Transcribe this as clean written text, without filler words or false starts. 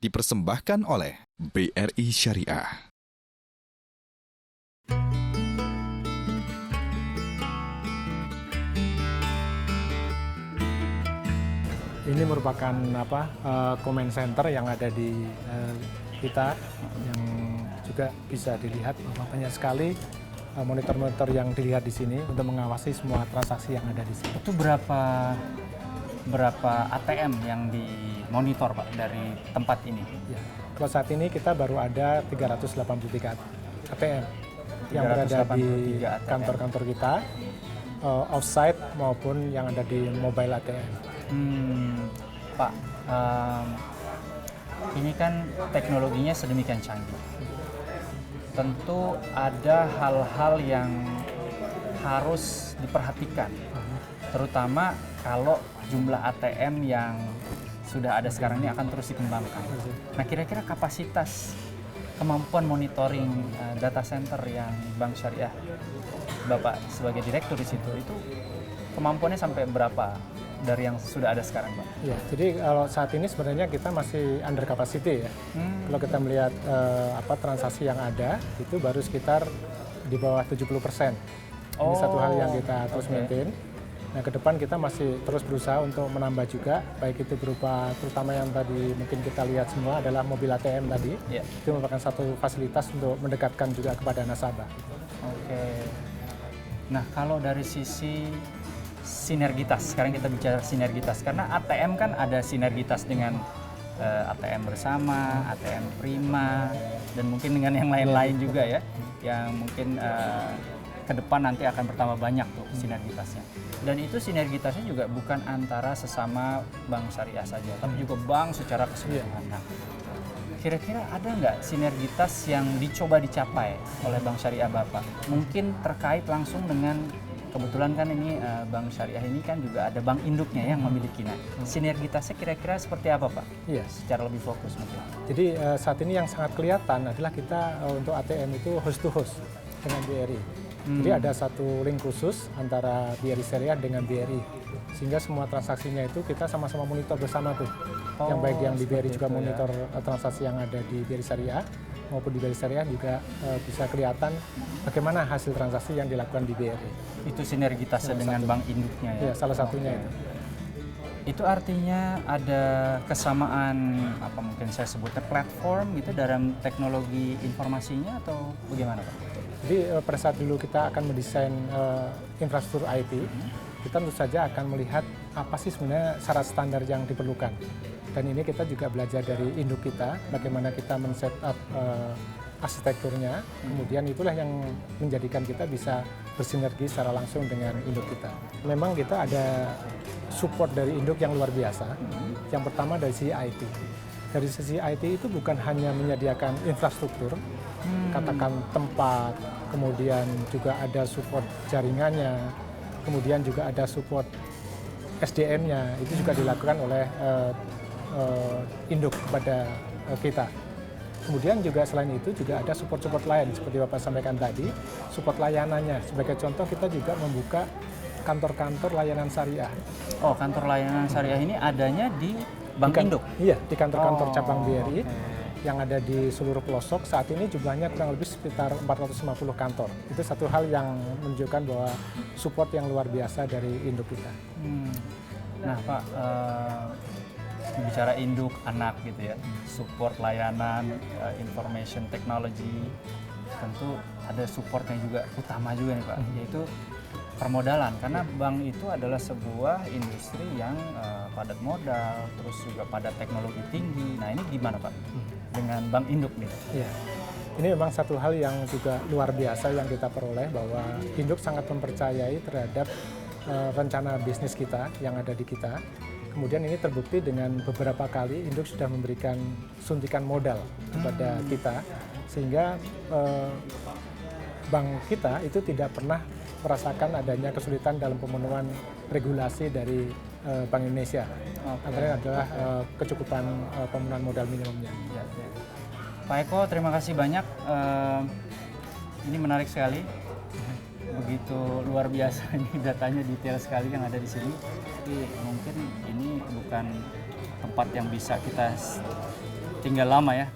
dipersembahkan oleh BRI Syariah. Ini merupakan comment center yang ada di kita, yang juga bisa dilihat banyak sekali monitor-monitor yang dilihat di sini untuk mengawasi semua transaksi yang ada di sini. Itu berapa ATM yang dimonitor Pak dari tempat ini? Ya. Kalau saat ini kita baru ada 383 ATM yang berada di kantor-kantor kita, offsite maupun yang ada di mobile ATM. Pak, ini kan teknologinya sedemikian canggih. Tentu ada hal-hal yang harus diperhatikan, terutama kalau jumlah ATM yang sudah ada sekarang ini akan terus dikembangkan. Nah, kira-kira kapasitas kemampuan monitoring data center yang Bank Syariah Bapak sebagai direktur di situ itu kemampuannya sampai berapa dari yang sudah ada sekarang, Pak? Ya, jadi kalau saat ini sebenarnya kita masih under capacity ya. Kalau kita melihat transaksi yang ada, itu baru sekitar di bawah 70%. Ini satu hal yang kita terus maintain. Nah, ke depan kita masih terus berusaha untuk menambah juga, baik itu berupa terutama yang tadi mungkin kita lihat semua adalah mobil ATM tadi. Itu merupakan satu fasilitas untuk mendekatkan juga kepada nasabah. Nah, kalau dari sisi sinergitas, sekarang kita bicara sinergitas, karena ATM kan ada sinergitas dengan ATM bersama, ATM prima, dan mungkin dengan yang lain-lain juga ya, yang mungkin ke depan nanti akan bertambah banyak tuh sinergitasnya. Dan itu sinergitasnya juga bukan antara sesama bank syariah saja, tapi juga bank secara keseluruhan. Nah, kira-kira ada nggak sinergitas yang dicoba dicapai oleh bank syariah Bapak? Mungkin terkait langsung dengan kebetulan kan ini bank syariah ini kan juga ada bank induknya yang memiliki. Nah, sinergitasnya kira-kira seperti apa, Pak? Iya, secara lebih fokus mungkin. Jadi saat ini yang sangat kelihatan adalah kita untuk ATM itu host to host dengan BRI. Jadi ada satu link khusus antara BRI Syariah dengan BRI, sehingga semua transaksinya itu kita sama-sama monitor bersama tuh. Yang baik yang di BRI juga monitor transaksi yang ada di BRI Syariah, maupun di BRI Syariah juga bisa kelihatan bagaimana hasil transaksi yang dilakukan di BRI. Itu sinergitasnya dengan bank induknya ya? Ya, salah satunya itu. Itu artinya ada kesamaan, apa mungkin saya sebutnya platform gitu dalam teknologi informasinya atau bagaimana Pak? Jadi pada saat dulu kita akan mendesain infrastruktur IT, kita tentu saja akan melihat apa sih sebenarnya syarat standar yang diperlukan. Dan ini kita juga belajar dari induk kita, bagaimana kita men-set up arsitekturnya, kemudian itulah yang menjadikan kita bisa bersinergi secara langsung dengan induk kita. Memang kita ada support dari induk yang luar biasa. Yang pertama dari sisi IT. Dari sisi IT itu bukan hanya menyediakan infrastruktur, katakan tempat, kemudian juga ada support jaringannya, kemudian juga ada support SDM-nya, itu juga dilakukan oleh induk kepada kita. Kemudian juga selain itu juga ada support-support lain seperti Bapak sampaikan tadi, support layanannya. Sebagai contoh kita juga membuka kantor-kantor layanan syariah. Oh, kantor layanan syariah ini adanya di Bank Induk? Iya, di kantor-kantor cabang BRI yang ada di seluruh pelosok. Saat ini jumlahnya kurang lebih sekitar 450 kantor. Itu satu hal yang menunjukkan bahwa support yang luar biasa dari induk kita. Nah Pak, bicara induk anak gitu ya, support layanan, information technology, tentu ada supportnya juga utama juga nih Pak, yaitu permodalan, karena bank itu adalah sebuah industri yang padat modal, terus juga padat teknologi tinggi. Nah ini gimana Pak dengan bank induk nih? Iya, ini memang satu hal yang juga luar biasa yang kita peroleh, bahwa induk sangat mempercayai terhadap rencana bisnis kita yang ada di kita. Kemudian ini terbukti dengan beberapa kali induk sudah memberikan suntikan modal kepada kita, sehingga bank kita itu tidak pernah merasakan adanya kesulitan dalam pemenuhan regulasi dari Bank Indonesia. Antara adalah kecukupan pemenuhan modal minimumnya. Pak Eko, terima kasih banyak. Ini menarik sekali. Begitu luar biasa ini datanya, detail sekali yang ada di sini. Tapi mungkin ini bukan tempat yang bisa kita tinggal lama ya.